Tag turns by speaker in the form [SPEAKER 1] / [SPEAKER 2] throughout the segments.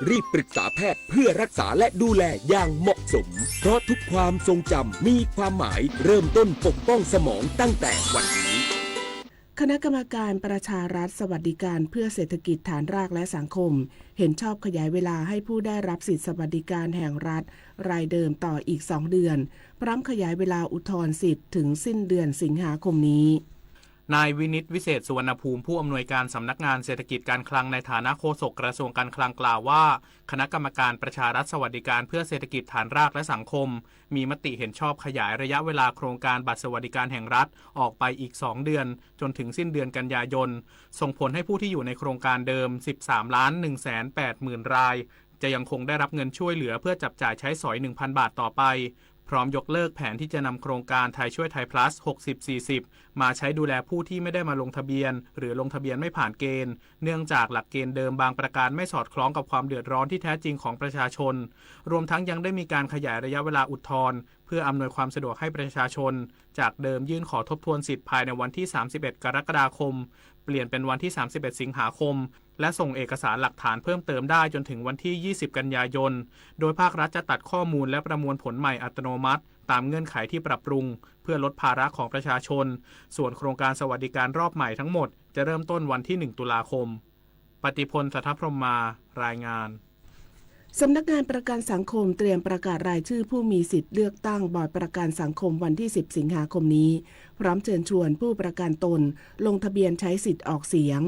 [SPEAKER 1] รีบปรึกษาแพทย์เพื่อรักษาและดูแลอย่างเหมาะสมเพราะทุกความทรงจำมีความหมายเริ่มต้นปกป้องสมองตั้งแต่วันนี้
[SPEAKER 2] คณะกรรมการประชารัฐสวัสดิการเพื่อเศรษฐกิจฐานรากและสังคมเห็นชอบขยายเวลาให้ผู้ได้รับสิทธิสวัสดิการแห่งรัฐรายเดิมต่ออีก2 เดือนพร้อมขยายเวลาอุทธรณ์สิทธิ์ถึงสิ้นเดือนสิงหาคมนี้
[SPEAKER 3] นายวินิตวิเศษสุวรรณภูมิผู้อำนวยการสำนักงานเศรษฐกิจการคลังในฐานะโฆษกกระทรวงการคลังกล่าวว่าคณะกรรมการประชารัฐสวัสดิการเพื่อเศรษฐกิจฐานรากและสังคมมีมติเห็นชอบขยายระยะเวลาโครงการบัตรสวัสดิการแห่งรัฐออกไปอีก2 เดือนจนถึงสิ้นเดือนกันยายนส่งผลให้ผู้ที่อยู่ในโครงการเดิม 13,180,000 รายจะยังคงได้รับเงินช่วยเหลือเพื่อจับจ่ายใช้สอย 1,000 บาทต่อไปพร้อมยกเลิกแผนที่จะนำโครงการไทยช่วยไทย plus 60-40 มาใช้ดูแลผู้ที่ไม่ได้มาลงทะเบียนหรือลงทะเบียนไม่ผ่านเกณฑ์เนื่องจากหลักเกณฑ์เดิมบางประการไม่สอดคล้องกับความเดือดร้อนที่แท้จริงของประชาชนรวมทั้งยังได้มีการขยายระยะเวลาอุทธรณ์เพื่ออำนวยความสะดวกให้ประชาชนจากเดิมยื่นขอทบทวนสิทธิ์ภายในวันที่31 กรกฎาคมเปลี่ยนเป็นวันที่31 สิงหาคมและส่งเอกสารหลักฐานเพิ่มเติมได้จนถึงวันที่20 กันยายนโดยภาครัฐจะตัดข้อมูลและประมวลผลใหม่อัตโนมัติตามเงื่อนไขที่ปรับปรุงเพื่อลดภาระของประชาชนส่วนโครงการสวัสดิการรอบใหม่ทั้งหมดจะเริ่มต้นวันที่1 ตุลาคมปฏิพล สัทธพรหมารายงาน
[SPEAKER 2] สำนักงานประกันสังคมเตรียมประกาศรายชื่อผู้มีสิทธิ์เลือกตั้งบอร์ดประกันสังคมวันที่10 สิงหาคมนี้พร้อมเชิญชวนผู้ประกันตนลงทะเบียนใช้สิทธิ์ออกเสียง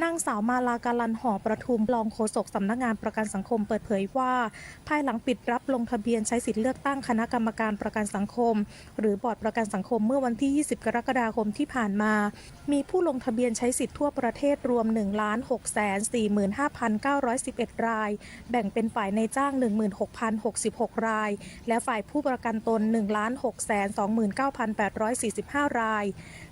[SPEAKER 4] นางสาวมาลากาลันหอประทุมรองโฆษกสำนักงานประกันสังคมเปิดเผยว่าภายหลังปิดรับลงทะเบียนใช้สิทธิเลือกตั้งคณะกรรมการประกันสังคมหรือบอร์ดประกันสังคมเมื่อวันที่20 กรกฎาคมที่ผ่านมามีผู้ลงทะเบียนใช้สิทธิทั่วประเทศรวม 1,645,911 รายแบ่งเป็นฝ่ายในจ้าง 16,066 รายและฝ่ายผู้ประกันตน 1,629,845 ราย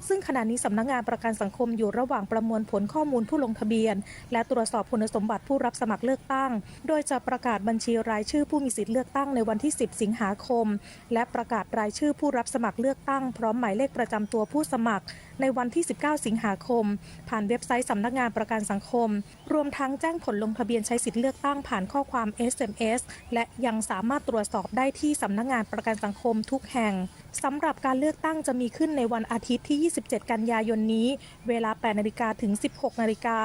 [SPEAKER 4] ซึ่งขณะนี้สำนักงานประกันสังคมอยู่ระหว่างประมวลผลข้อมูลผู้ลงทะเบียนและตรวจสอบคุณสมบัติผู้รับสมัครเลือกตั้งโดยจะประกาศบัญชีรายชื่อผู้มีสิทธิเลือกตั้งในวันที่10 สิงหาคมและประกาศรายชื่อผู้รับสมัครเลือกตั้งพร้อมหมายเลขประจำตัวผู้สมัครในวันที่19 สิงหาคมผ่านเว็บไซต์สำนักงานประกันสังคมรวมทั้งแจ้งผลลงทะเบียนใช้สิทธิเลือกตั้งผ่านข้อความ SMS และยังสามารถตรวจสอบได้ที่สำนักงานประกันสังคมทุกแห่งสำหรับการเลือกตั้งจะมีขึ้นในวันอาทิตย์ที่27 กันยายนนี้เวลา 8 นาฬิกาถึง 16 นาฬิกา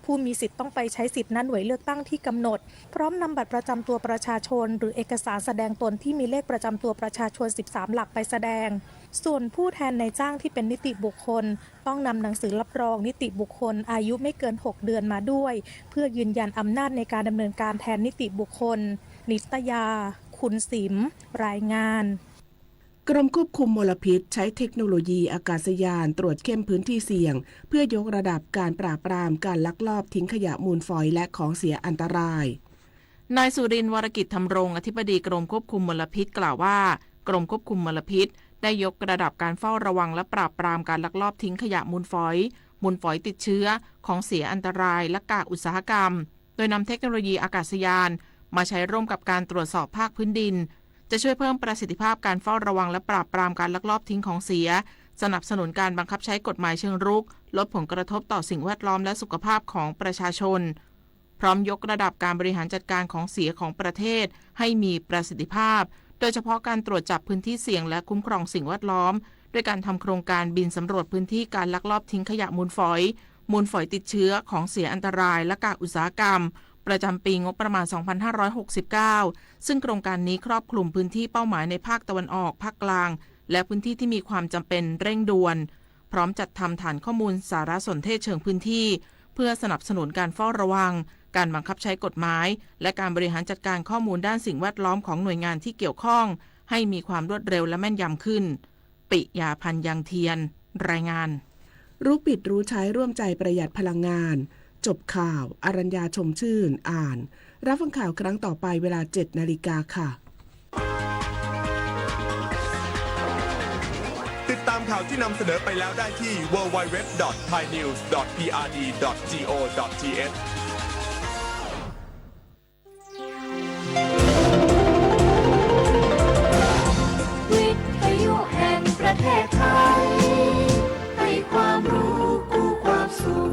[SPEAKER 4] ผู้มีสิทธิ์ต้องไปใช้สิทธิณหน่วยเลือกตั้งที่กำหนดพร้อมนำบัตรประจำตัวประชาชนหรือเอกสารแสดงตนที่มีเลขประจำตัวประชาชน13 หลักไปแสดงส่วนผู้แทนนายจ้างที่เป็นนิติบุคคลต้องนำหนังสือรับรองนิติบุคคลอายุไม่เกิน6 เดือนมาด้วยเพื่อยืนยันอำนาจในการดำเนินการแทนนิติบุคคลนิตยาคุณสิมรายงาน
[SPEAKER 2] กรมควบคุมมลพิษใช้เทคโนโลยีอากาศยานตรวจเข้มพื้นที่เสี่ยงเพื่อยกระดับการปราบปรามการลักลอบทิ้งขยะมูลฝอยและของเสียอันตราย
[SPEAKER 5] นายสุรินทร์ วรกิจธรรมรงค์อธิบดีกรมควบคุมมลพิษกล่าวว่ากรมควบคุมมลพิษได้ยกระดับการเฝ้าระวังและปราบปรามการลักลอบทิ้งขยะมูลฝอยติดเชื้อของเสียอันตรายและกากอุตสาหกรรมโดยนำเทคโนโลยีอากาศยานมาใช้ร่วมกับการตรวจสอบภาคพื้นดินจะช่วยเพิ่มประสิทธิภาพการเฝ้าระวังและปราบปรามการลักลอบทิ้งของเสียสนับสนุนการบังคับใช้กฎหมายเชิงรุกลดผลกระทบต่อสิ่งแวดล้อมและสุขภาพของประชาชนพร้อมยกระดับการบริหารจัดการของเสียของประเทศให้มีประสิทธิภาพโดยเฉพาะการตรวจจับพื้นที่เสี่ยงและคุ้มครองสิ่งแวดล้อมด้วยการทำโครงการบินสำรวจพื้นที่การลักลอบทิ้งขยะมูลฝอยติดเชื้อของเสียอันตรายและกากอุตสาหกรรมประจำปีงบประมาณ 2569 ซึ่งโครงการนี้ครอบคลุมพื้นที่เป้าหมายในภาคตะวันออกภาคกลางและพื้นที่ที่มีความจำเป็นเร่งด่วนพร้อมจัดทำฐานข้อมูลสารสนเทศเชิงพื้นที่เพื่อสนับสนุนการเฝ้าระวังการบังคับใช้กฎหมายและการบริหารจัดการข้อมูลด้านสิ่งแวดล้อมของหน่วยงานที่เกี่ยวข้องให้มีความรวดเร็วและแม่นยำขึ้นปิยาพันธ์ยังเทียนรายงาน
[SPEAKER 2] รู้ปิดรู้ใช้ร่วมใจประหยัดพลังงานจบข่าวอรัญญาชมชื่นอ่านรับฟังข่าวครั้งต่อไปเวลา 7 นาฬิกาค่ะ
[SPEAKER 6] ติดตามข่าวที่นำเสนอไปแล้วได้ที่ www.thainews.prd.go.th
[SPEAKER 7] วิทยุแห่งประเทศไทยให้ความรู้คู่ความสุข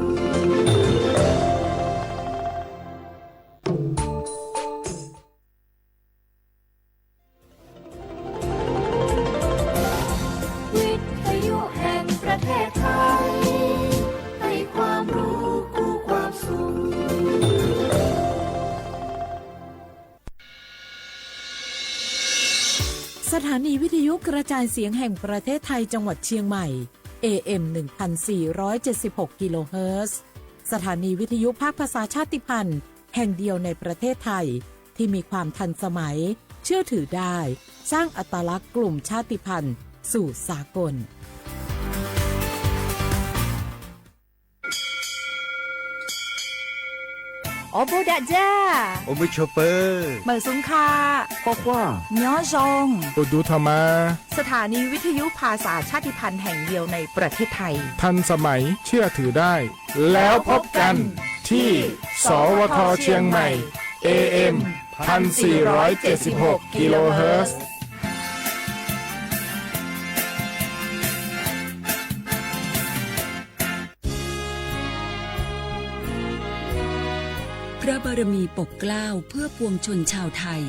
[SPEAKER 8] ถานีวิทยุกระจายเสียงแห่งประเทศไทยจังหวัดเชียงใหม่ AM 1476 กิโลเฮิรตซ์สถานีวิทยุภาคภาษาชาติพันธุ์แห่งเดียวในประเทศไทยที่มีความทันสมัยเชื่อถือได้สร้างอัตลักษณ์กลุ่มชาติพันธุ์สู่สากล
[SPEAKER 9] โอโบดะจ้า
[SPEAKER 10] โอเบชเปอร์
[SPEAKER 9] เหมอซุงคา
[SPEAKER 10] ก็ว่า
[SPEAKER 9] ย้อซง
[SPEAKER 10] โอดูธรรมา
[SPEAKER 9] สถานีวิทยุภาษาชาติพันธุ์แห่งเดียวในประเทศไทย
[SPEAKER 10] ทันสมัยเชื่อถือได้ แล้วพบกันที่สวทเชียงใหม่ AM 1476 กิโลเฮิรตซ์
[SPEAKER 11] พระบารมีปกเกล้าเพื่อปวงชนชาวไทย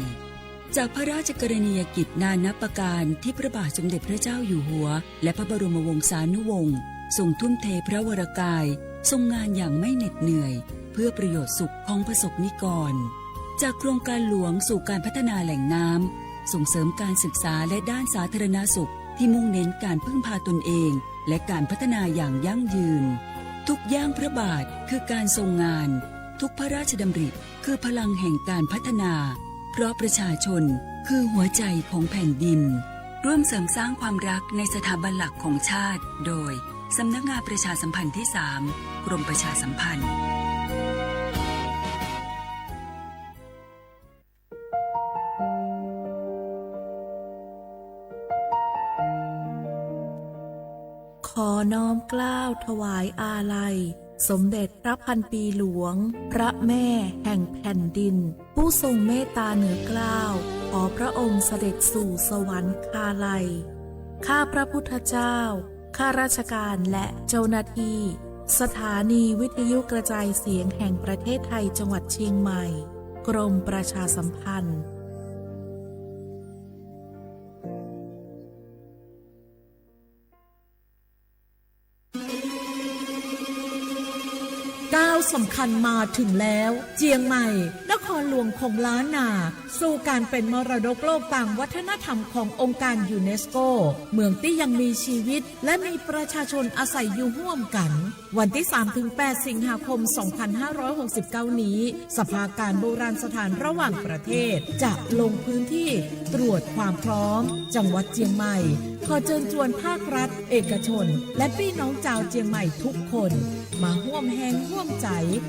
[SPEAKER 11] จากพระราชกรณียกิจนานับประการที่พระบาทสมเด็จพระเจ้าอยู่หัวและพระบรมวงศานุวงศ์ทรงทุ่มเทพระวรกายทรงงานอย่างไม่เหน็ดเหนื่อยเพื่อประโยชน์สุขของประสบนิกรจากโครงการหลวงสู่การพัฒนาแหล่งน้ำส่งเสริมการศึกษาและด้านสาธารณสุขที่มุ่งเน้นการพึ่งพาตนเองและการพัฒนาอย่างยั่งยืนทุกย่างพระบาทคือการทรงงานทุกพระราชดำริคือพลังแห่งการพัฒนาเพราะประชาชนคือหัวใจของแผ่นดินร่วมเสริมสร้างความรักในสถาบันหลักของชาติโดยสำนักงานประชาสัมพันธ์ที่ 3 กรมประชาสัมพันธ์
[SPEAKER 8] ขอน้อมเกล้าถวายอาลัยสมเด็จพระพันปีหลวงพระแม่แห่งแผ่นดินผู้ทรงเมตตาเหนือเกล้าขอพระองค์เสด็จสู่สวรรคาลัยข้าพระพุทธเจ้าข้าราชการและเจ้าหน้าที่สถานีวิทยุกระจายเสียงแห่งประเทศไทยจังหวัดเชียงใหม่กรมประชาสัมพันธ์ก้าวสำคัญมาถึงแล้วเจียงใหม่นครหลวงของล้านนาสู่การเป็นมรดกโลกต่างวัฒนธรรมขององค์การยูเนสโกเมืองที่ยังมีชีวิตและมีประชาชนอาศัยอยู่ร่วมกันวันที่ 3-8 สิงหาคม 2569 นี้สภาการโบราณสถานระหว่างประเทศจะลงพื้นที่ตรวจความพร้อมจังหวัดเจียงใหม่ขอเชิญชวนภาครัฐเอกชนและพี่น้องชาวเจียงใหม่ทุกคนมาร่วมแรงร่วมใจ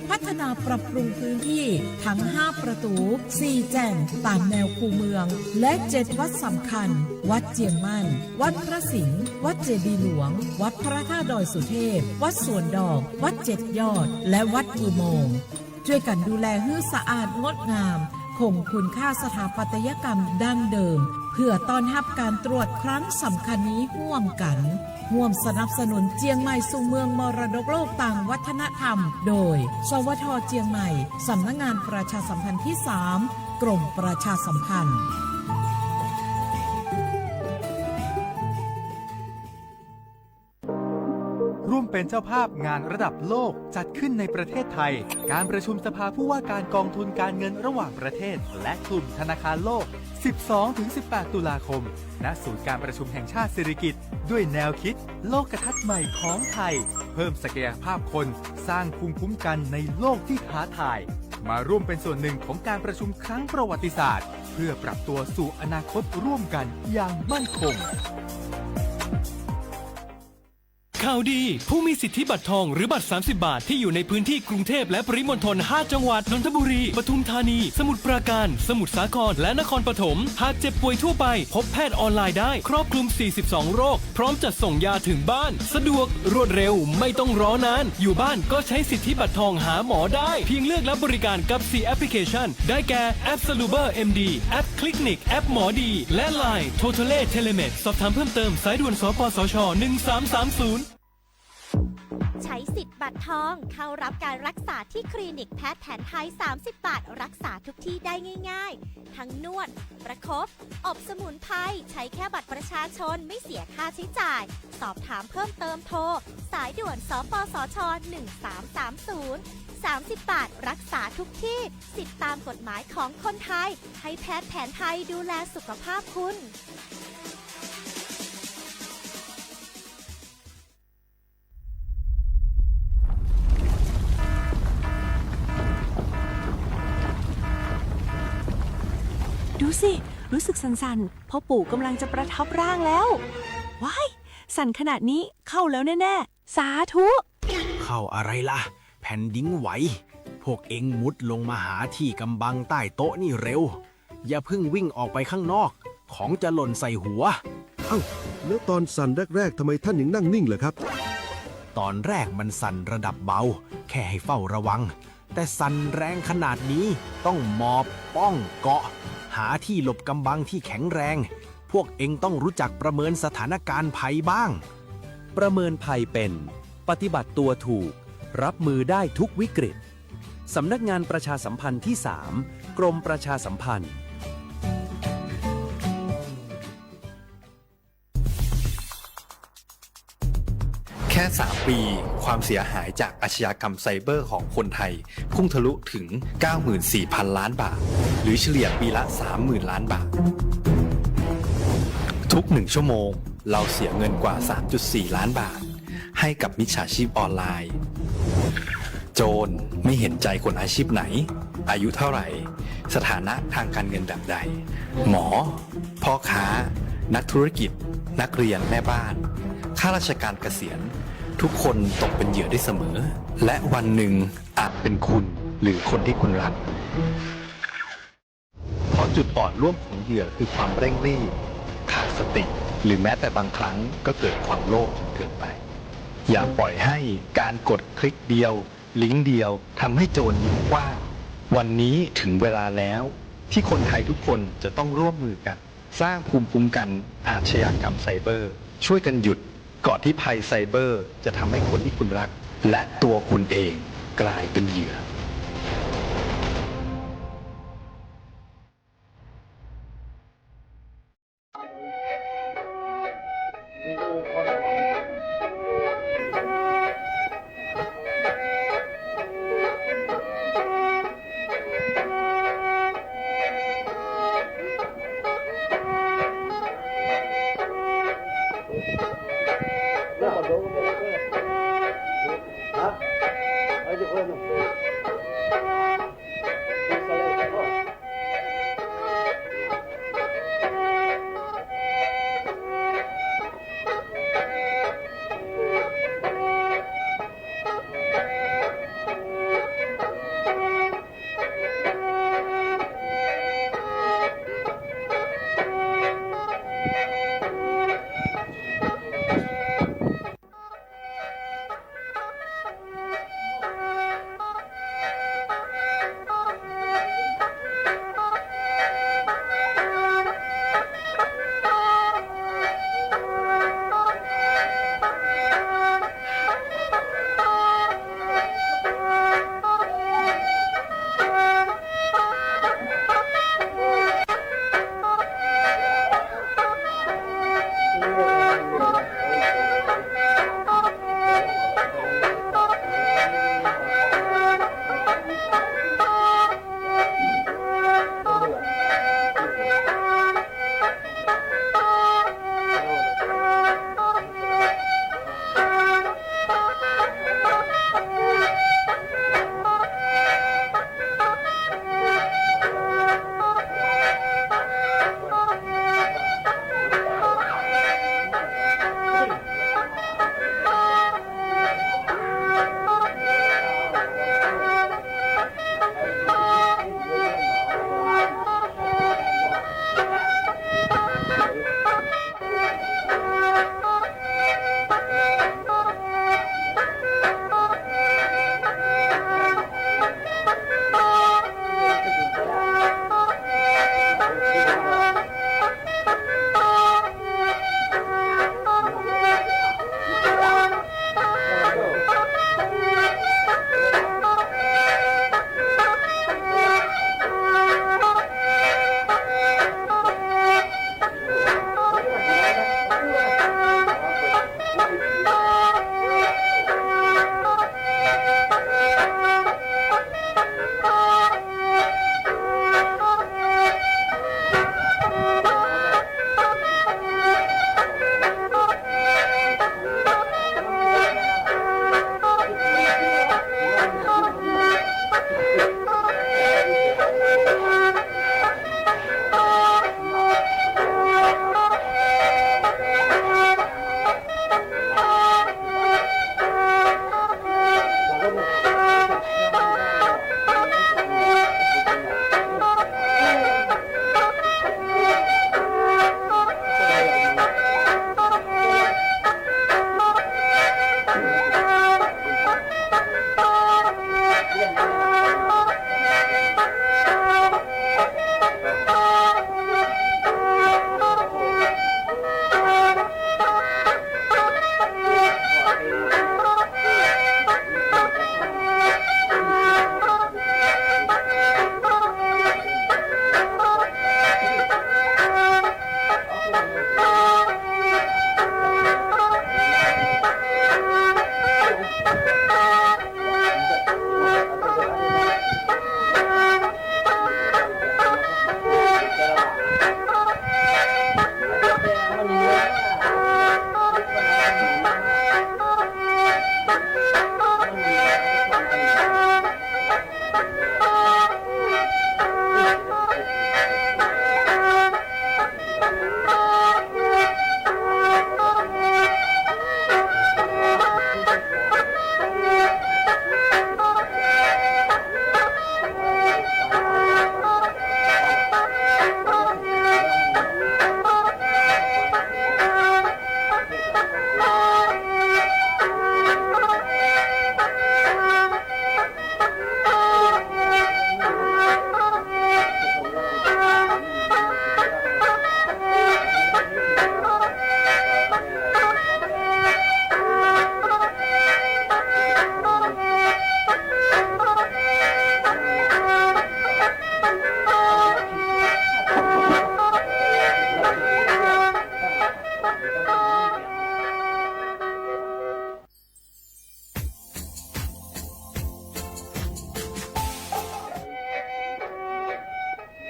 [SPEAKER 8] พัฒนาปรับปรุงพื้นที่ทั้ง5ประตู4แจ่งตามแนวคูเมืองและ7วัดสำคัญวัดเจียงมั่นวัดพระสิงห์วัดเจดีย์หลวงวัดพระธาตุดอยสุเทพวัดสวนดอกวัด7ยอดและวัดอุโมงค์ช่วยกันดูแลให้สะอาดงดงามคงคุณค่าสถาปัตยกรรมดั้งเดิมเพื่อต้อนรับการตรวจครั้งสำคัญนี้ร่วมกันร่วมสนับสนุนเจียงใหม่สู่เมืองมรดกโลกต่างวัฒนธรรมโดยสวทเจียงใหม่สำนักงานประชาสัมพันธ์ที่ 3 กรมประชาสัมพันธ์
[SPEAKER 12] ร่วมเป็นเจ้าภาพงานระดับโลกจัดขึ้นในประเทศไทยการประชุมสภาผู้ว่าการกองทุนการเงินระหว่างประเทศและกลุ่มธนาคารโลก 12-18 ตุลาคมณศูนย์การประชุมแห่งชาติสิริกิติ์ด้วยแนวคิดโลกทัศน์ใหม่ของไทยเพิ่มศักยภาพคนสร้างภูมิคุ้มกันในโลกที่ท้าทายมาร่วมเป็นส่วนหนึ่งของการประชุมครั้งประวัติศาสตร์เพื่อปรับตัวสู่อนาคตร่วมกันอย่างมั่นคง
[SPEAKER 13] ข่าวดีผู้มีสิทธิบัตรทองหรือบัตร30 บาทที่อยู่ในพื้นที่กรุงเทพและปริมณฑล5 จังหวัดนนทบุรีปทุมธานีสมุทรปราการสมุทรสาครและนครปฐมหากเจ็บป่วยทั่วไปพบแพทย์ออนไลน์ได้ครอบคลุม42โรคพร้อมจัดส่งยาถึงบ้านสะดวกรวดเร็วไม่ต้องรอนานอยู่บ้านก็ใช้สิทธิบัตรทองหาหมอได้เพียงเลือกรับบริการกับ4แอปพลิเคชันได้แก่แอป Saluber MD แอป Clinic แอปหมอดีและ Line Totale Telemed สอบถามเพิ่มเติมสายด่วนสปสช1330
[SPEAKER 14] ใช้สิทธิ์บัตรทองเข้ารับการรักษาที่คลินิกแพทย์แผนไทย30 บาทรักษาทุกที่ได้ง่ายๆทั้งนวดประคบอบสมุนไพรใช้แค่บัตรประชาชนไม่เสียค่าใช้จ่ายสอบถามเพิ่มเติมโทรสายด่วนสปสช1330 30 บาทรักษาทุกที่สิทธิตามกฎหมายของคนไทยให้แพทย์แผนไทยดูแลสุขภาพคุณ
[SPEAKER 15] ดูสิรู้สึกสั่นๆพ่อปู่กำลังจะประทับร่างแล้วว้ายสั่นขนาดนี้เข้าแล้วแน่ๆสาธุ
[SPEAKER 16] เข้าอะไรล่ะแผ่นดินไหวพวกเอ็งมุดลงมาหาที่กำบังใต้โต๊ะนี่เร็วอย่าเพิ่งวิ่งออกไปข้างนอกของจะหล่นใส่หัว
[SPEAKER 17] เอ้าแล้วตอนสั่นแรกๆทำไมท่านยังนั่งนิ่งเหรอครับ
[SPEAKER 16] ตอนแรกมันสั่นระดับเบาแค่ให้เฝ้าระวังแต่สั่นแรงขนาดนี้ต้องหมอบป้องเกาะหาที่หลบกำบังที่แข็งแรงพวกเอ็งต้องรู้จักประเมินสถานการณ์ภัยบ้าง
[SPEAKER 18] ประเมินภัยเป็นปฏิบัติตัวถูกรับมือได้ทุกวิกฤตสำนักงานประชาสัมพันธ์ที่ 3 กรมประชาสัมพันธ์
[SPEAKER 19] แค่ 3 ปีความเสียหายจากอาชญากรรมไซเบอร์ของคนไทยพุ่งทะลุถึง 94,000 ล้านบาทหรือเฉลี่ยปีละ 30,000 ล้านบาททุก1ชั่วโมงเราเสียเงินกว่า 3.4 ล้านบาทให้กับมิจฉาชีพออนไลน์โจรไม่เห็นใจคนอาชีพไหนอายุเท่าไหร่สถานะทางการเงินแบบใดหมอพ่อค้านักธุรกิจนักเรียนแม่บ้านข้าราชการเกษียณทุกคนตกเป็นเหยื่อได้เสมอและวันหนึ่งอาจเป็นคุณหรือคนที่คุณรักเพราะจุดอ่อนร่วมของเหยื่อคือความเร่งรีบขาดสติหรือแม้แต่บางครั้งก็เกิดความโลภจนเกินไปอย่าปล่อยให้การกดคลิกเดียวลิงก์เดียวทำให้โจรยิงกว้างวันนี้ถึงเวลาแล้วที่คนไทยทุกคนจะต้องร่วมมือกันสร้างภูมิคุ้มกันอาชญากรรมไซเบอร์ช่วยกันหยุดก่อนที่ภัยไซเบอร์จะทำให้คนที่คุณรักและตัวคุณเองกลายเป็นเหยื่อ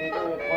[SPEAKER 7] เ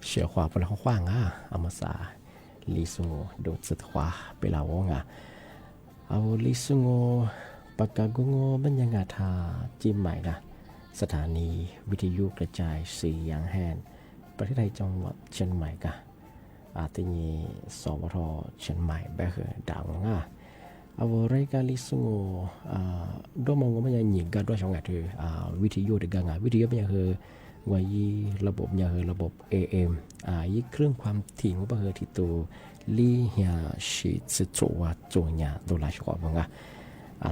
[SPEAKER 20] เชื่อความเป็นข้างอ่ะอามาซาลิซุงโดดสุดขวาเปล่าวงอ่ะเอาลิซุงปากกากุงบรรยากาศทาจิ้มใหม่นะสถานีวิทยุกระจายเสียงแห่งประเทศไทยจังหวัดเชียงใหม่กะอาตินีสวทเชียงใหม่แบบดาวงอ่ะเอารายการลิซุงด้วยมองว่ามันยังหญิงกันด้วยช่องงานคือวิทยุเด็กงานวิทยุมันยังคือว่ายีระบบยังคือระบบ AM ยี่เครื่องความถี่ของประเทศที่ตัวลี่เหียชิดสุดว่าโจญาตัวลายชอบมั้ง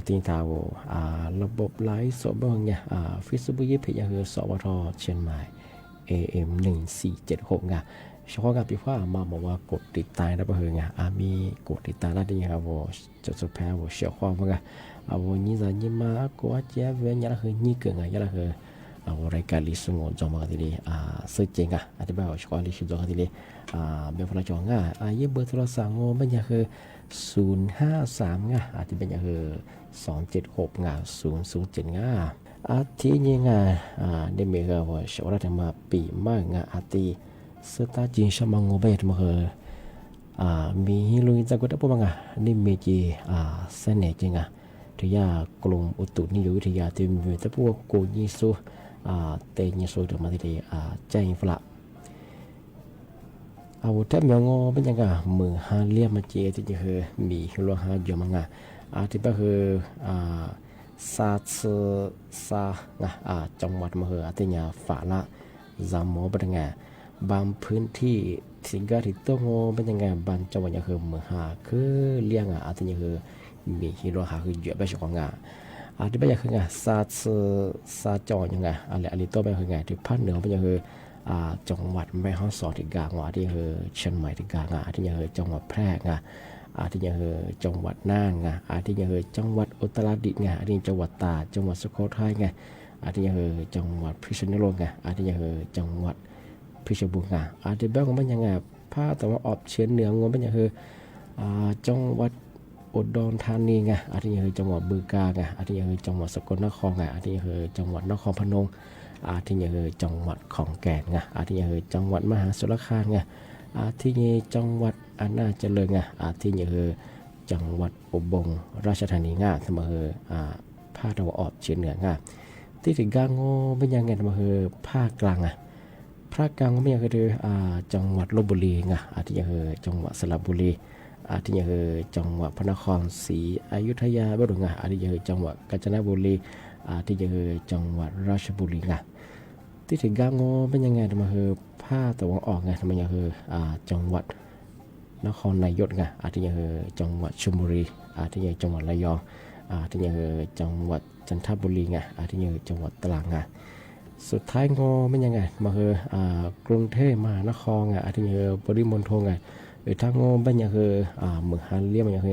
[SPEAKER 20] ติงทาวระบบไลฟ์สดบ้างเนี่ยฟิสบุยเพจยังคือสวทเชียงใหม่ AM 1476เฉพาะกับพี่ฟ้ามาบอกว่ากดติดตามได้ประเทศมีกดติดตามได้ยังครับว่าจะสุดแพ้ว่าเชี่ยวข้อมั้งว่านี่จะยิ่งมากกว่าเจ้าเวียนยังคือนี่เกินยังคือรายการลิซุงจอมกันทีนี้สื่อจริงอธิบายว่าช่วยลิซุงจอมกันทีนี้เบลฟลาจงยี่เบอร์โทรศัพท์มันยังคือ053อาจจะเป็นยังคือ276 007ที่นี่ได้มีก็ว่าชาวราชมาปีมากอาทิสตาจินชมังโงเบตมาคือมีลุยจากกุฎปุ่มนี่มีจีเสน่ห์จริงที่ยากลุ่มอุตุนิยมวิทยาที่มีแต่พวกกูยิสุเตยิสุถึงมาที่ใจฟละเอาแทบยังงอเป็นยังไงมือหาเลียมาเจที่จะคือมีโลหะเยอะมั้งที่ก็คือซาซาจังหวัดมาคือที่เนี่ยฝาละจามโมเป็นยังไงบางพื้นที่สิงคโปร์ที่โตงเป็นยังไงบางจังหวัดยังคือมือหาคือเลี้ยงที่เนี่ยคือมีฮิโรฮาคือเยอะไปช่วงที่เป็นยังคือซาจอยังไงอะไรตัวเป็นยังไงที่ภาคเหนือเป็นยังคือจังหวัดแม่ฮ่องสอนที่กลางที่คือเชียงใหม่ที่กลางที่ยังคือจังหวัดแพร่ อาทิยังจังหวัดน่านไงอาทิยังจังหวัดอุตรดิตถ์ไงอาทิจังหวัดตราดจังหวัดสุโขทัยไงอาทิยังจังหวัดพิษณุโลกไงอาทิยังจังหวัดเพชรบูรณ์ไงอาทิแบบของมันยังไงภาคตะวันออกเฉียงเหนืองมันยังจังหวัดอุดรธานีไงอาทิยังจังหวัดบึงกาฬไงอาทิยังจังหวัดสกลนครไงอาทิยังจังหวัดนครพนมอาทิยังจังหวัดขอนแก่นไงอาทิยังจังหวัดมหาสารคามไงอาทิยังจังหวัดอำนาจเจริญไงอาทิยังจังหวัดอุบลราชธานีไงเสมอภาคตะวันออกเฉียงเหนือไงที่ถึงกลางโง่เป็นยังไงเสมอภาคกลางไงภาคกลางก็ไม่ยังคือจังหวัดลพบุรีไงอาทิยังจังหวัดสระบุรีอาทิยังจังหวัดพระนครศรีอยุธยาบ้างไงอาทิยังจังหวัดกาญจนบุรีอาทิยังจังหวัดราชบุรีไงที่ถึงกลางโง่เป็นยังไงเสมอภาคตะวันออกไงเสมอยังจังหวัดนครนายกไงอาทิยังจังหวัดชลบุรีอาทิยังจังหวัดระยองอาทิยังจังหวัดจันทบุรีไงอาทิยังจังหวัดตรังไงสุดท้ายงอเป็นยังไงมาคือกรุงเทพมหานครไงอาทิยังปริมณฑลไงถ้างอเป็นยังเมืองฮันเลียมันยัง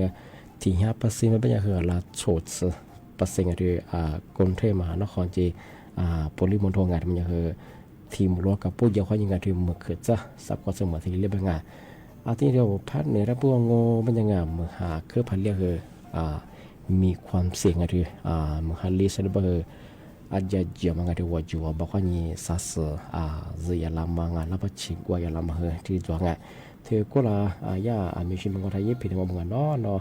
[SPEAKER 20] ที่5%มันเป็นยังลาโชด%ที่กรุงเทพมหานครจีปริมณฑลไงมันยังทีมรัวกับผู้เยาว์เขายังไงที่เมืองเกิดจ้ะสับก็เสมอที่เรียบไงอาทิเดียวพัดเหนือรับพวกงอเป็นยังไงเมืองหาเครือพันเรียกมีความเสี่ยงไงที่เมืองฮันเลียสระเบอaja jia manga de wajua bakwani sas zia lama nga laba chingwa ya lama he ti zwanga the kola ya ami shin manga thai phi mo manga no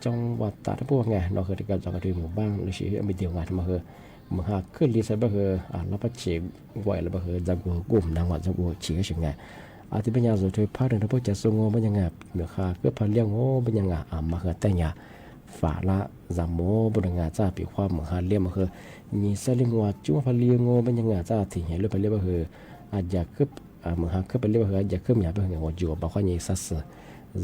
[SPEAKER 20] trong wat ta bu nga no he ka janga ti mo bang le shi ami dio nga ma he ma ha ke li sa ba he laba chingwa ya laba he jago gum nang wa jago chi ga shin nga ti benya zo the pha de bo cha so ngo ba nga me kha ke pha liang ngo ba nga ma he ta nya fa la za mo bu nga cha pi khwa ma ha le ma heนี่สลิงว่าจุ่มพลีงโง่เป็นยังไงจ้าที่เห็นเรื่องพลีบ่คืออาจจะคือเมื่อหากคือเป็นเรื่องอาจจะคืออย่าเป็นอย่างว่าจู่บอกว่านี่สัส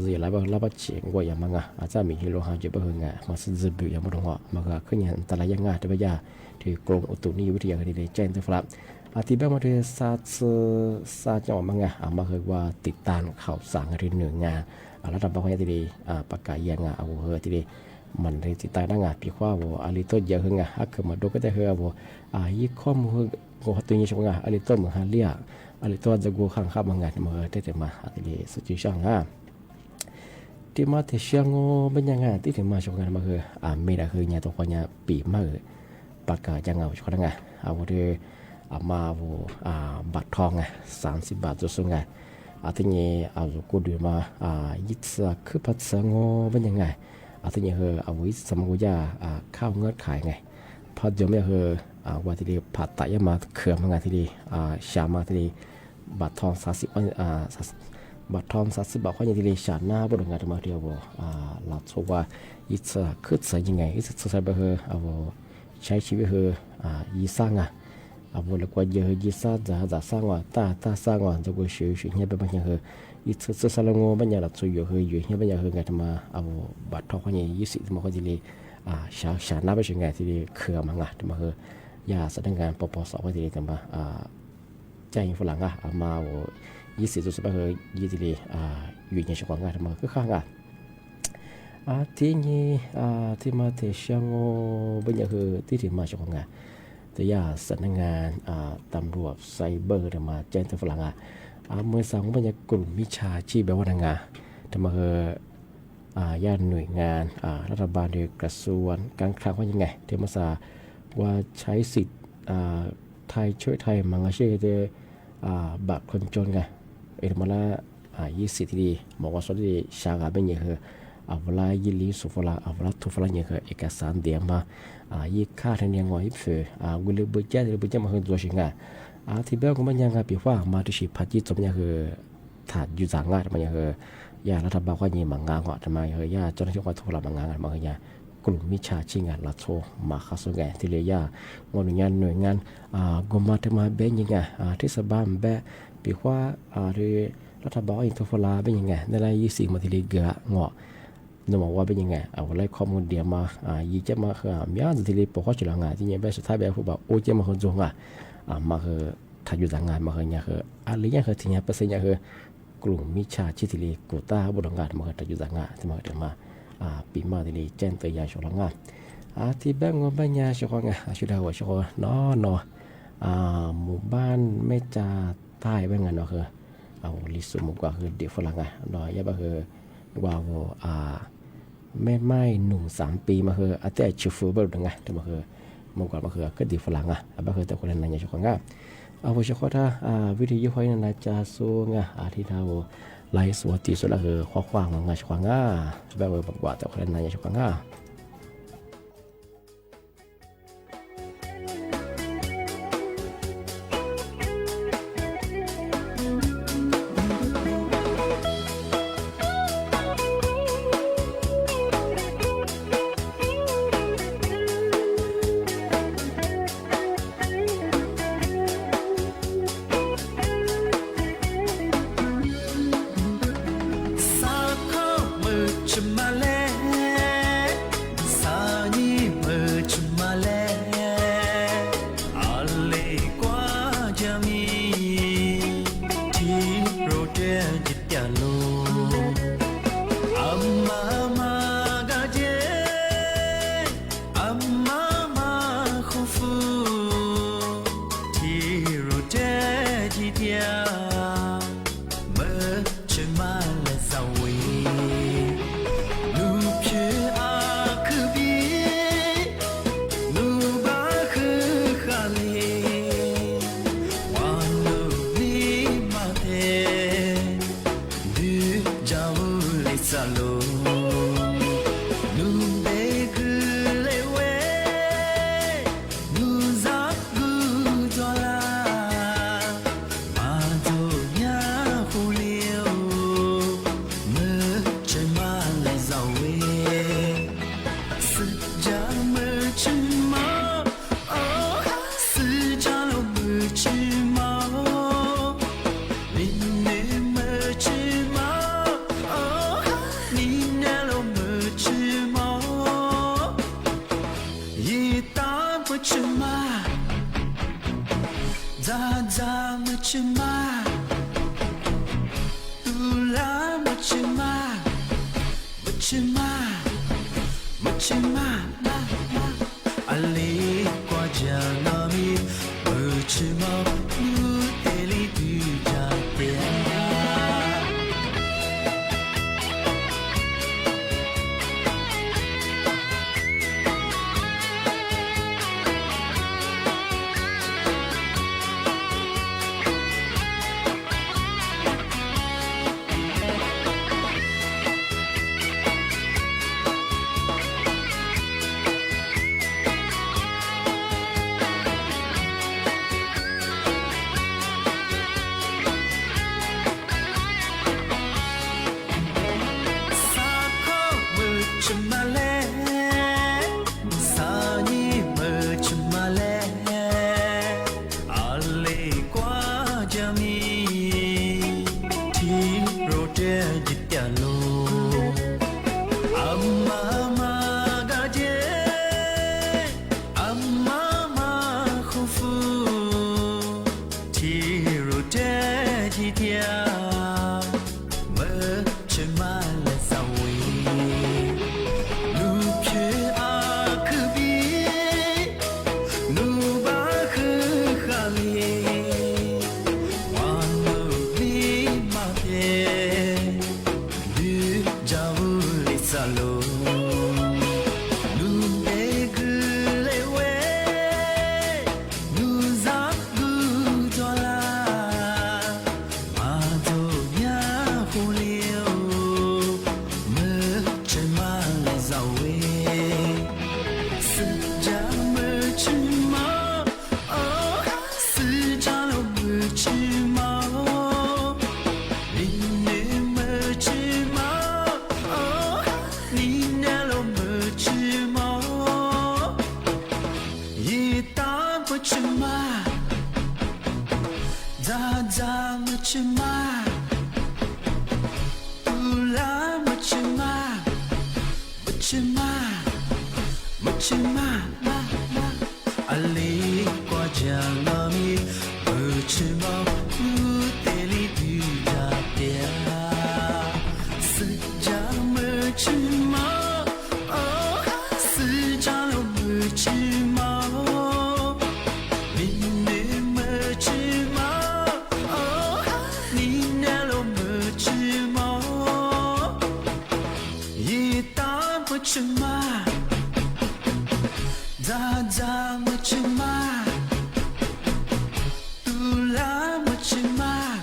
[SPEAKER 20] สิแล้วบ่แล้วบ่เฉียงกว่าอย่างมั้งอาจจะมีฮิโลหาจะบ่คือไงมาสิจะบิอย่างบ่ตรงว่ามันก็คืออย่างแต่ละอย่างง่ายแต่ว่าอย่าที่กรมอุตุนิยมวิทยาได้แจ้งตัวครับอธิบายมาที่ซาจังหวัดมั้งมาคือว่าติดตามข่าวสารที่หนึ่งงานระดับบ่ค่อยที่ประกาศอย่างเอาเฮอที่มันได้ติดตามได้ปีว่าว่าอาริโตเยอะขึ้นไงฮักคือมาดูก็ได้เฮว่ายี่ข้อมือกูหัดตัวนี้ใช่ไหมอาริโตเหมือนฮาเลียอาริโตจะกูข้างข้ามงานมาได้แต่มาอาทิตย์สุดที่ช่างที่มาที่เชียงโง่เป็นยังไงที่ถึงมาช่วงนั้นมาคือไม่ได้คือเนี่ยตัวคนเนี่ยปีมาประกาศยังเอาช่วงนั้นไงเอาที่มาว่าบัตรทองไง30 บาทจุดสูงไงอาทิตย์นี้เอากูดูมายึดเสือคือพัดเสือโง่เป็นยังไงอาทิตย์นี้เอาไว้สมกุญข้าวเงือกขายไงพอเดี๋ยวไม่วันที่ดีผัดไตมาเขื่อนมาไงที่ดีชามาที่ดีบัตรทองบัตรทอง30 บาทข้อยังที่ดีชาหน้าบริงานมาเดียวหลักชัวว่ายึดเสือคือเสือยังไงยึดเสือไปเอาใช้ชีวิตยี่สร้างเอาแล้วก็เยอะยี่สร้างจะสร้างว่าตาสร้างว่าจะกูเฉยๆเนี่ยเป็นบางอย่างอีกสุดสารงงบัญญัติช่วยอยู่เนี่ยบัญญัติไงทำมาเอาบัตรทองคนนี้20มาคนที่เลยชาหน้าไปช่วยไงที่เลยเครือมังทำมายาแสดงงานปปสคนที่เลยทำมาใจฝรั่งเอามา20จุดสุดไปที่เลยอยู่ในช่วงงานทำมาคือข้างที่นี่ที่มาเที่ยวงบัญญัติที่ถึงมาช่วงงานแต่ยาแสดงงานตำรวจไซเบอร์ทำมาแจ้งฝรั่งเมื่อสังเป็นกลุ่มมิจฉาชีพแบบว่าทางงานทำมาญาติหน่วยงานรัฐบาลโดยกระทรวงการคลังว่ายังไงเทมศาว่าใช้สิทธิ์ไทยช่วยไทยมังเชื่อเดบัตรคนจนไงมาละ20ที่ดีบอกว่าสวัสดีชาวกาเป็นยังไงเอาเวลายิลิสุฟลาเอาเวลาทุฟลายังไงเอกสารเดียมายี่ค่าทางยังไงเฟื่อวิลเบอร์เจ้าวิลเบอร์เจ้ามาคือตัวชิงที่เบลก็มันยังปีว่ามาที่ชิพัดยี่จมยังคือถาดอยู่จางง่ายมันยังคือยารัฐบาลก็ยิ่งมังงานทำไมยาเจ้าหน้าที่ก็ทุบละมังงานมันคือยากลุ่มมิจฉาชีพละโชมาข้าศึกไงที่เลยยางหน่วยงานกรมมาทำมาเบนยังไงที่สบายเบะปีว่าที่รัฐบาลอินทุฟลาเป็นยังไงในราย20มาที่เลยเกะงอนึกว่าเป็นยังไงเอาไล่ข้อมูลเดียวมายี่จะมาคือมีอะไรที่เลยปกติหลังงานที่ยังแบบสุดท้ายแบบผู้บอกโอ้จะมาคนจงมาคือถ้าอยู่ต่างงานมาคือเนี่ยคืออะไรเนี่ยคือที่เนี่ยเปอร์เซ็นต์เนี่ยคือก กลุ่มมิชาชิติลีกูตาบุรงาดมาตยุจังาที่มาเดมาปีมาติลีเจนตัวยาชลงาที่แบงก์บัญญาชกงาชุดาวชกนอนหมู่บ้านไม่จ่าใต้แบงก์เนาะคือเอาลิสุมุกว่าคือเด็กฝรั่งนอยาบคือว่าแม่ไม้หนุ่ม3 ปีมาคืออาเตชิฟูเบอร์ดังแต่มาคือมงกรมาคือก็ดีฝรั่งบางคือแต่คนนั้นยังชกงาเอาไปชกท่าวิธียุให้นันจะสู้งาที่เราไล่สวัสดีสุดละคือข้อความงาชกงาแบบว่าแต่คนนั้นยังชกงา
[SPEAKER 21] Chima, u teli du ja dia. macema Dada macema Tula macema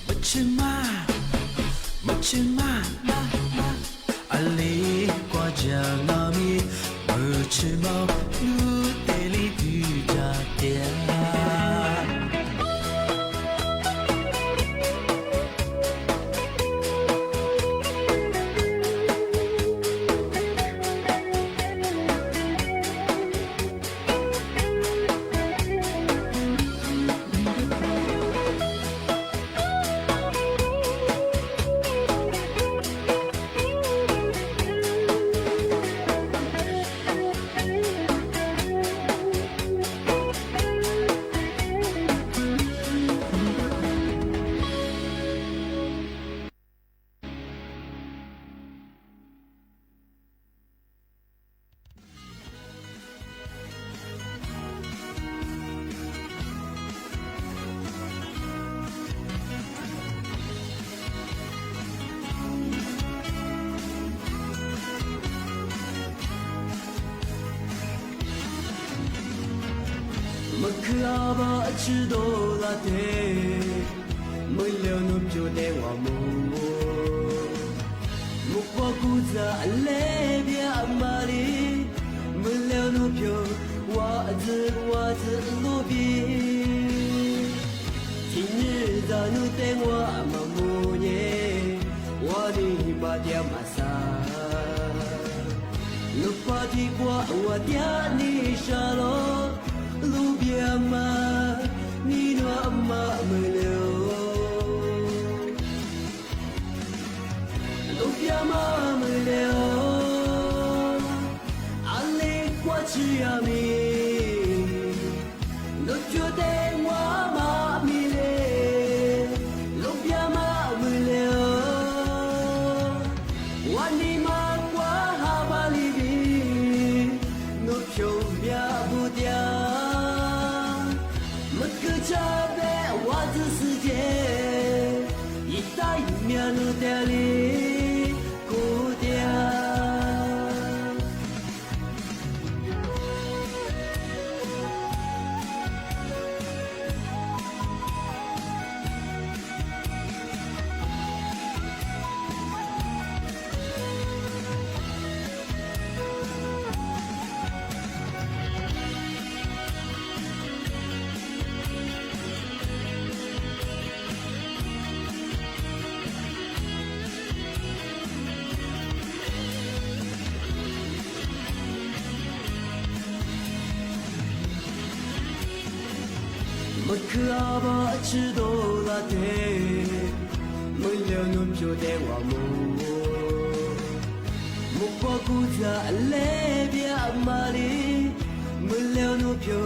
[SPEAKER 21] Macema Macema Ali kwa janami Macema Nu teli puja dia Maklaba chidolate Mulyanum jodewa mu Mukwa kuza lebya amari Mulyanum jo wazi lobi Tinida nu tengwa mamunye Wani badia masa Lupati kwa wadia ni shalo Lubiama Nino ama meleo Lubiama meleo Ale kwa chiami Lupjote mwa ma mile Lubiama meleo Wanima kwa habalibi Lupjo bia budia Chabe wazi世界一代面路的里孤单Maklaba chidolate Mulyanum jodewa mu Mukwa kuza lebya amari Mulyanum jo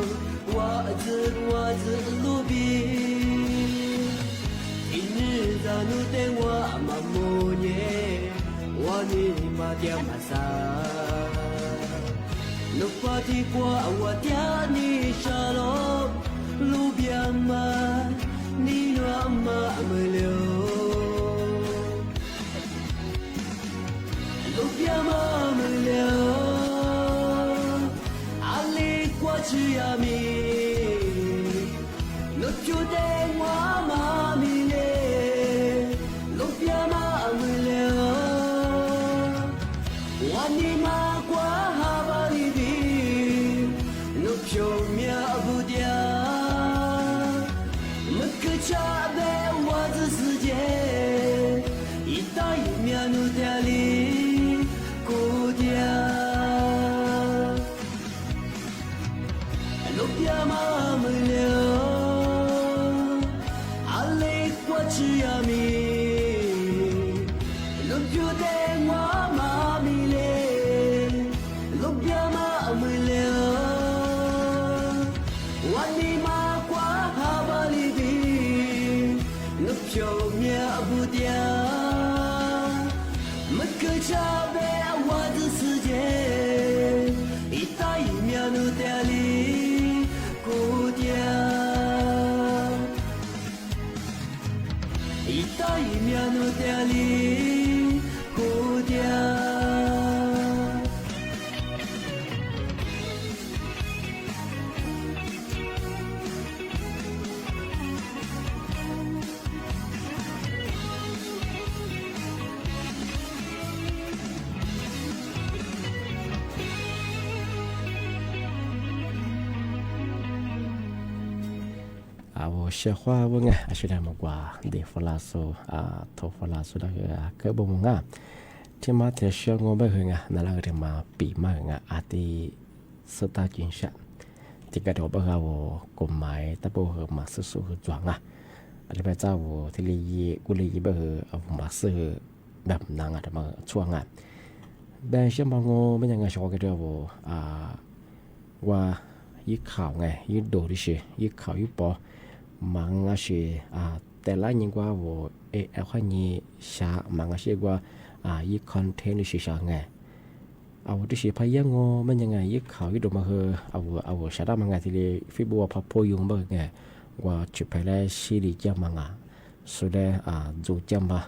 [SPEAKER 21] wazi lobi Inida nu tengwa mamunye Wani badia masa Nupati kwa wadia ni shalom Lubiama Nino ama meleo Lubiama meleo Ali kwa chiami Lupjude mwa mamile Lubiama meleo Wanima kwa habalibi Lupjo mia budia Chabe wazi 世界一代面路的里孤单路边妈妈流阿里过去呀咪路边的我妈咪嘞路边妈妈流我的妈瓜哈巴里比 Cho mẹ bu dia mất cơ cha bé wazi 世界一代面路的里孤单一代面路的里孤单
[SPEAKER 20] 我说话我啊，是那么瓜的弗拉苏头弗拉苏那个不蒙啊，ที่มาเที่ยวงไปเหงนั่นแหละที่มาปีมาเหงอาทิสตาจินชะที่กระโดดไปเอากฎหมายตะโบเหมาสู้จวงอ่ะอะไรไปเจ้าที่ลีกุลีไปเอามาซื้อแบบนางอ่ะมาช่วงอ่ะแต่เชื่อมางไม่ยังไงชอบกันเดียวว่ายึดข่าวไงยึดโดดิเชยึดข่าวยึดปอมังอาเชแต่ละยิ่งกว่าเอาข้อนี้ชามังอาเชกว่ายึดคอนเทนต์ดิเชชาไงเอาดิเชพายังมันยังไงยึดข่าวยึดโดมาเอาชาดามังไงที่เลยฟิบัวพับโพยุงบ้างไงว่าจุดไปแล้วชีริจามังสุดแล้วจูจามา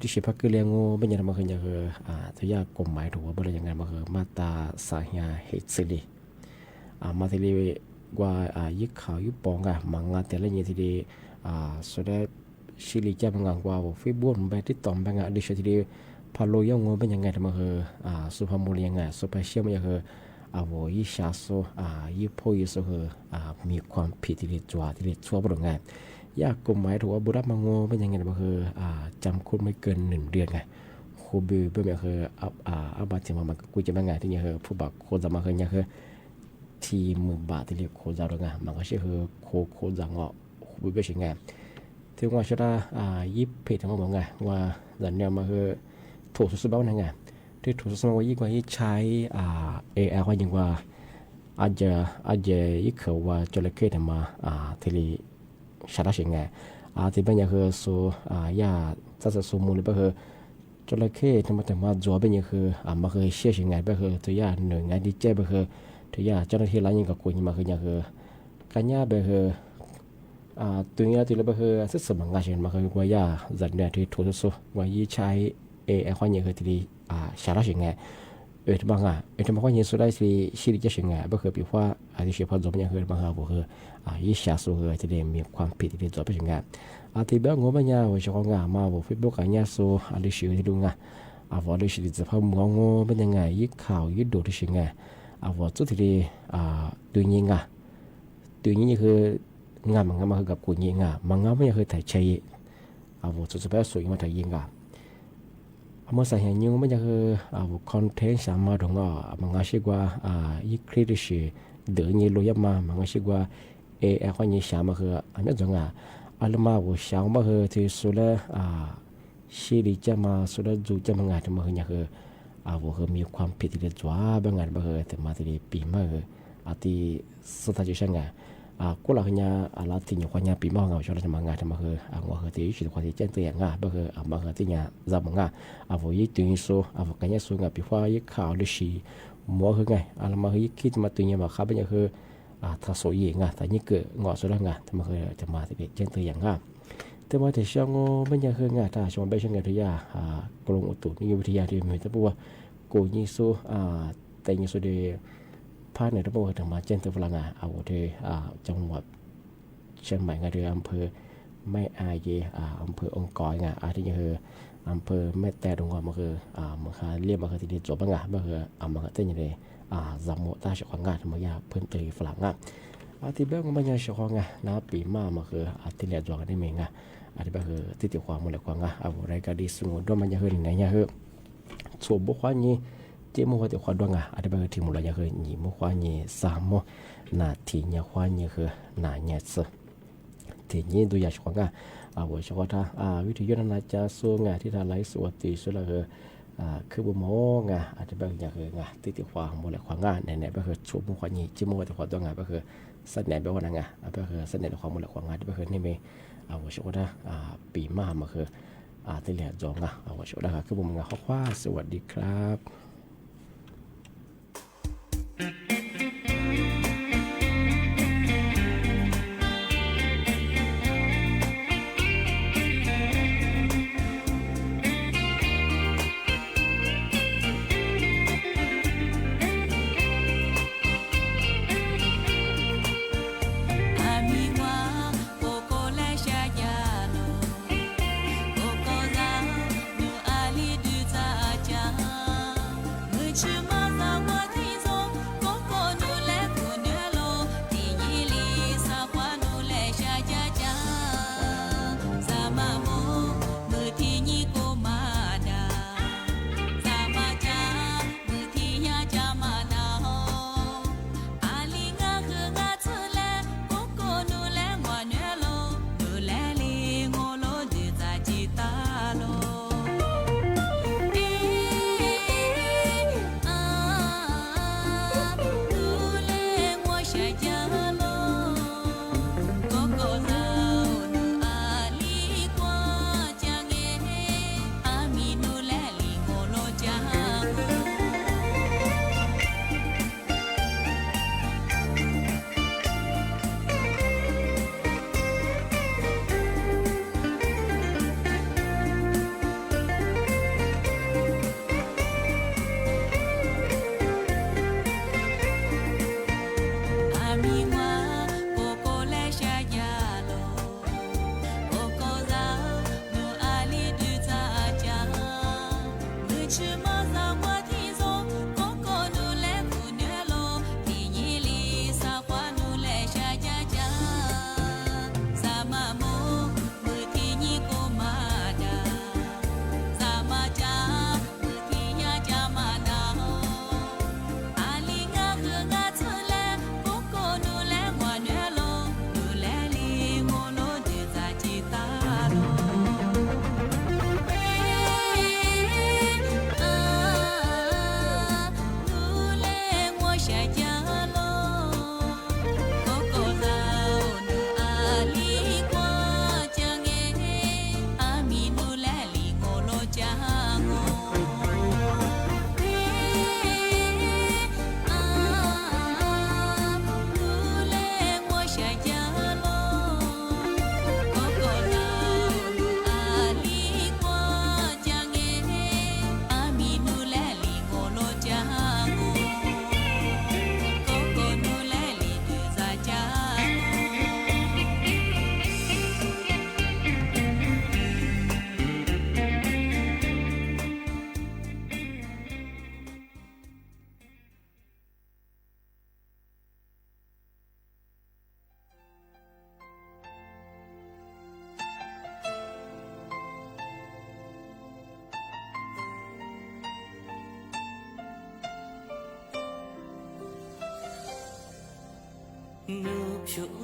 [SPEAKER 20] ที่เชื่อพักเลี้ยงไม่ยังมาเคยยังที่ยากกฎหมายถูกว่าบริยังไงมาเคยมาตาสาเหตุเหตุสิริมาที่เรียกว่ายึดข่าวยึดปองมังแต่ละอย่างที่ดีสุดท้ายชิลิจะมังว่าฟิบุนไปที่ต่อมงดิฉันที่ดีพาโลยังเป็นยังไงมาเคยสุภาพมุลียังไงสุภาพเชื่อมันยังเคยยิชาโซยิโพยิโซเคยมีความผิดที่ดีจั่วที่ดีชั่วบริยังไงยากกฎหมายถูกว่าบุรุษมังเป็นยังไงมาเคยจำคุกไม่เกิน1 เดือนไงคูบิวเป็นยังเคยอาบาดเจ็บมาคุยจะเป็นไงที่ยังเคยผู้บักโคจะมาเคยยังเคยทีมือบาที่เรียกโคจารงมันก็ใช่คือโคจังอ่ะคุยไปใช่ไงที่ว่าชุดยิบเพจทั้งหมดไงว่าแต่เนี่ยมันคือถูกสุดบ้างไงที่ถูกสุดบ้างว่ายิ่งกว่ายิ่งใช้AI ว่ายิ่งกว่าอาจจะยิ่งเขาว่าจระเข้ทำมาที่เรียชาร์จใช่ไงที่เป็นอย่างคือสูยาจะสูมูลเลยก็คือจระเข้ทำมาแต่มาจัวเป็นอย่างคือมาคือเชี่ยใช่ไงก็คือตัวยาหนึ่งไงดีเจก็คือที่ยาเจ้าหน้าที่ร้านยังกับกูยังมาคือยังคือการยาไปคือตัวนี้ตัวเล็กไปคือศึกษาบังคับเช่นมาคือว่ายาจัดเนี่ยที่ถูกสุดว่ายี่ใช้ความยังคือที่ชาร์จเช่นไงที่บางที่บางคนยังสุดได้ที่ชีวิตจะเช่นไงก็คือปีว่าที่เชื่อพอจบยังคือบางครั้งก็คือยี่ชาสูคือที่มีความผิดที่จบไปเช่นไงที่บางงบเนี่ยว่าจะของมาว่าฟิบุกอันนี้สูที่ชื่อที่ดูไงว่าที่ชื่อจะพอมองเป็นยังไงยี่ข่าวยี่ดูที่เช่นไงว่าจุดที่ตัวนี้ตัวนี้คืองานมันคือกับกูนี้มันไม่เคยถ่ายใช้ว่าจุดแบบสวยมาถ่ายยิงเมื่อใส่เห็นยังไม่คือคอนเทนต์สามารถของมันก็ชื่อว่ายิ่งคลิปที่เดือดนี้รู้ยังมันก็ชื่อว่าคนนี้สามารถคืออันนี้จังอันมาว่าสามารถคือที่สุดชีริจะมาสุดจูจะมันที่มันคือว่าคือมีความผิดที่จั่วบางงานบางแต่มาที่ปีมาที่สถานที่เช่นไงก็เราเนี่ยเราที่อยู่คนเนี่ยปีมาเราชอบจะมางานที่มาคือว่าคือที่ชีวิตคนที่เจนตัวอย่างบางคือบางที่เนี่ยจะมางานว่ายิ่งตัวนี้สู้ว่ากันเนี่ยสู้งานปีว่ายิ่งข่าวดิชีมัวคือไงเรามาคือยิ่งคิดมาตัวเนี่ยมาครับเป็นอย่างคือถ้าสวยงานแต่ยิ่งเกิดงอสุดแล้วงานที่มาคือจะมาที่เจนตัวอย่างแต่มาที่เชียงเป็นอย่างคืองานถ้าชมไปเชียงวิทยากรมอุตุนิยมวิทยาที่มีแต่พูดว่ากูยิ่งสู้แต่ยิ่งสู้ดีภาคในระบบถึงมาเจนตัวพลังเอาที่จังหวัดเชียงใหม่ไงที่อำเภอแม่อายอำเภอองค์กรที่ยังคืออำเภอแม่แต่ตรงว่ามันคือมันคือเรียกมันคือที่จบบ้างมันคือมันคือเต้นยังไงจำหมดตาเฉพาะงานมันยาเพิ่มเติมฝรั่งที่เบื้องมันยังเฉพาะงานนะปีมามันคือที่เรียกจวงได้ไหมที่แบบคือที่ติดความมันเลยความเอาอะไรก็ดีสงบด้วยมันยังคือไหนยังคือส่วนบุคคลนี้เจ้ามัวแต่ความดวงที่แบบที่มุลยังคือหนีมัวความนี้สามมัวนาทีเนี่ยความนี้คือนาเนี่ยสิทีนี้ดูอย่างเฉพาะว่าเฉพาะถ้าวิทยุนั้นจะสู้ที่ทางไลฟ์สดตีสุดเลยคือบุโมที่แบบอย่างคือที่ติดความมันเลยความไหนแบบคือส่วนบุคคลนี้เจ้ามัวแต่ความดวงแบบคือสัญญาแบบว่าแบบคือสัญญาความมันเลยความที่แบบคือนี่ไม่ว่าเฉพาะปีมามันคือที่เรียกจองว่าเฉพาะคือบุโมข้อความสวัสดีครับ
[SPEAKER 1] 我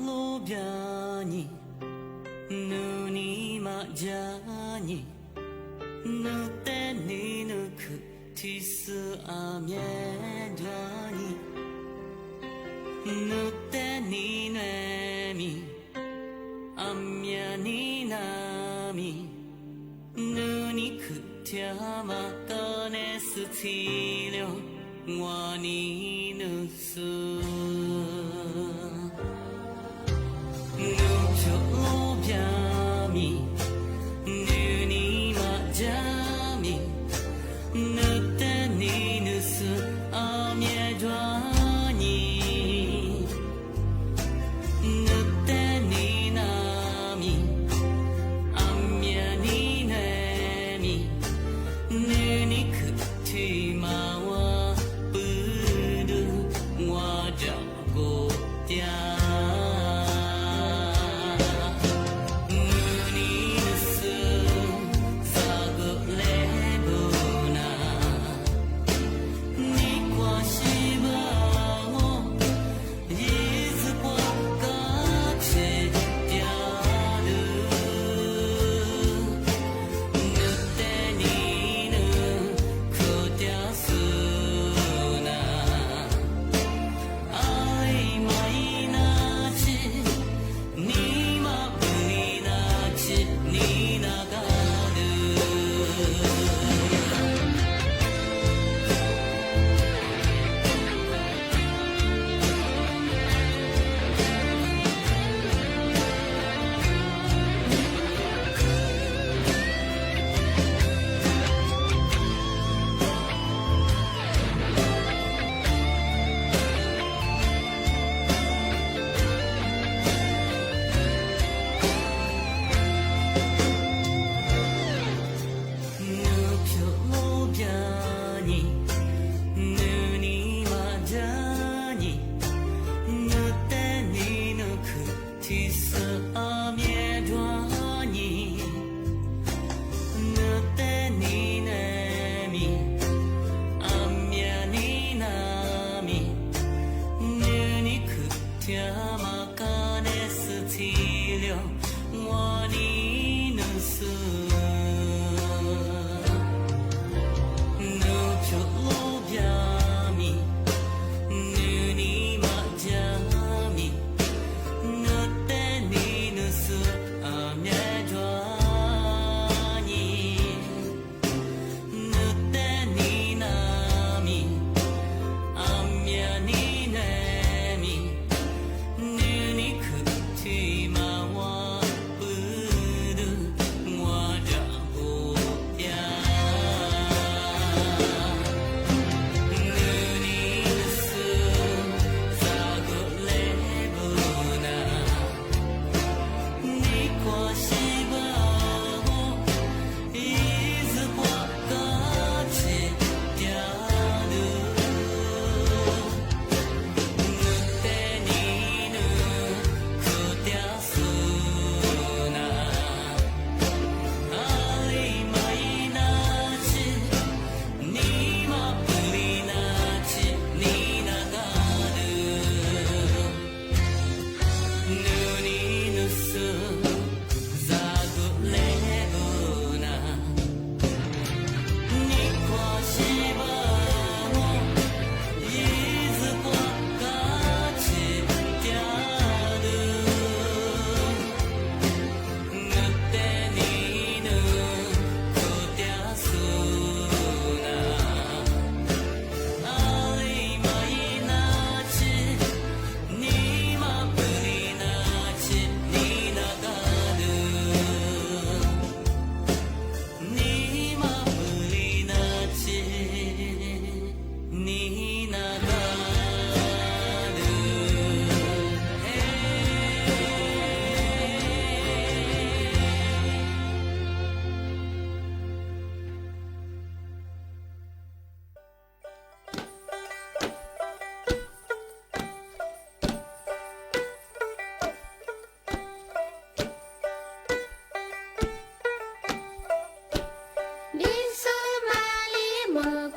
[SPEAKER 21] Nupiani Nuni majani Nuteni nuku Tisu amiedani Nuteni nemi Amiani nami Nuni kutiama Kane sutilio Wani nusu Nupiami Nuni majami Nuteni nusu amiedwani Nuteni nami Amiani nemi Nuni kutimawa Budu wajah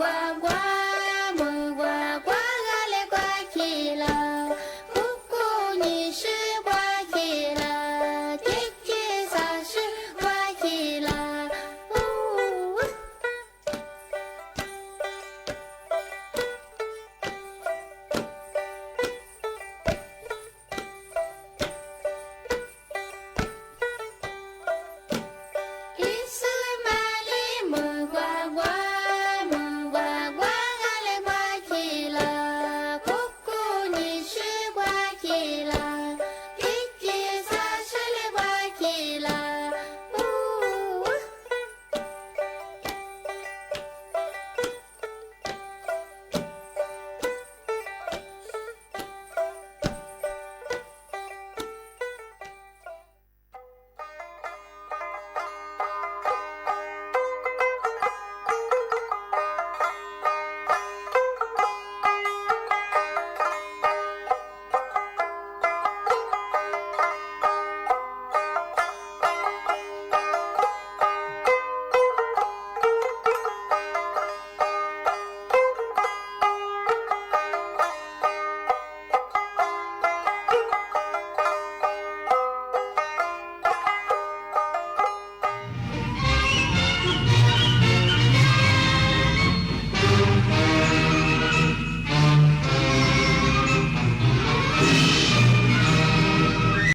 [SPEAKER 7] ว้าวว้าว